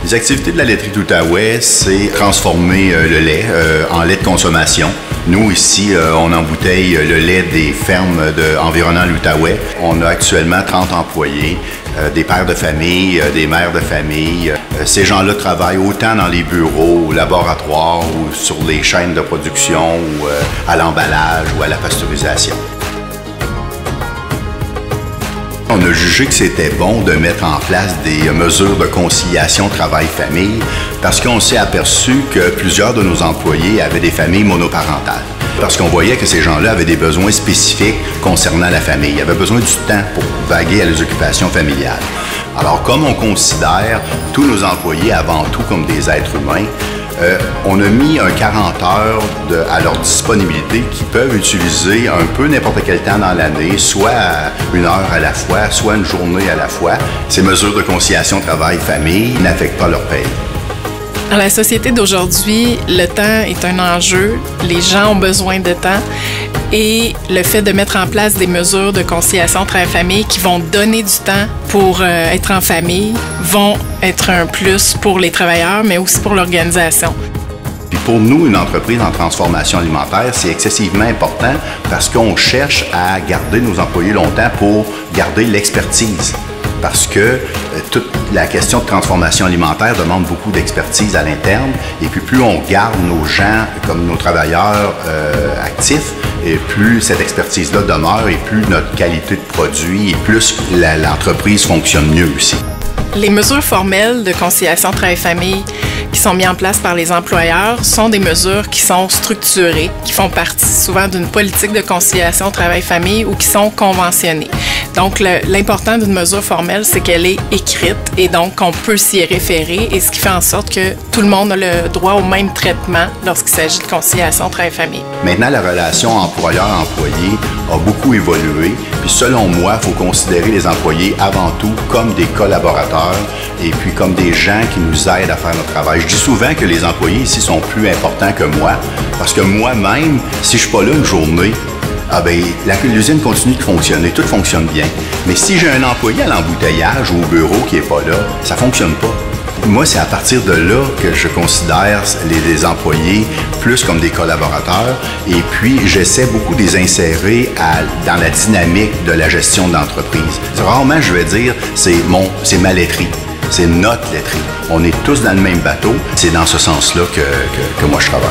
Les activités de la laiterie de l'Outaouais, c'est transformer le lait en lait de consommation. Nous, ici, on embouteille le lait des fermes environnant l'Outaouais. On a actuellement 30 employés, des pères de famille, des mères de famille. Ces gens-là travaillent autant dans les bureaux, au laboratoire ou sur les chaînes de production ou à l'emballage ou à la pasteurisation. On a jugé que c'était bon de mettre en place des mesures de conciliation travail-famille parce qu'on s'est aperçu que plusieurs de nos employés avaient des familles monoparentales. Parce qu'on voyait que ces gens-là avaient des besoins spécifiques concernant la famille. Ils avaient besoin du temps pour vaguer à les occupations familiales. Alors, comme on considère tous nos employés avant tout comme des êtres humains, on a mis un 40 heures à leur disponibilité qui peuvent utiliser un peu n'importe quel temps dans l'année, soit une heure à la fois, soit une journée à la fois. Ces mesures de conciliation travail-famille n'affectent pas leur paye. Dans la société d'aujourd'hui, le temps est un enjeu. Les gens ont besoin de temps. Et le fait de mettre en place des mesures de conciliation travail-famille qui vont donner du temps pour être en famille vont être un plus pour les travailleurs, mais aussi pour l'organisation. Puis pour nous, une entreprise en transformation alimentaire, c'est excessivement important parce qu'on cherche à garder nos employés longtemps pour garder l'expertise. Parce que toute la question de transformation alimentaire demande beaucoup d'expertise à l'interne. Et puis plus on garde nos gens comme nos travailleurs actifs, et plus cette expertise-là demeure et plus notre qualité de produit et plus l'entreprise fonctionne mieux aussi. Les mesures formelles de conciliation travail-famille qui sont mises en place par les employeurs sont des mesures qui sont structurées, qui font partie souvent d'une politique de conciliation travail-famille ou qui sont conventionnées. Donc, l'important d'une mesure formelle, c'est qu'elle est écrite et donc qu'on peut s'y référer et ce qui fait en sorte que tout le monde a le droit au même traitement lorsqu'il s'agit de conciliation travail-famille. Maintenant, la relation employeur-employé a beaucoup évolué. Puis selon moi, il faut considérer les employés avant tout comme des collaborateurs et puis comme des gens qui nous aident à faire notre travail. Je dis souvent que les employés ici sont plus importants que moi parce que moi-même, si je ne suis pas là une journée, l'usine continue de fonctionner, tout fonctionne bien. Mais si j'ai un employé à l'embouteillage ou au bureau qui n'est pas là, ça ne fonctionne pas. Moi, c'est à partir de là que je considère les employés plus comme des collaborateurs et puis j'essaie beaucoup de les insérer dans la dynamique de la gestion de l'entreprise. Rarement, je vais dire, c'est ma laiterie, c'est notre laiterie. On est tous dans le même bateau. C'est dans ce sens-là que moi, je travaille.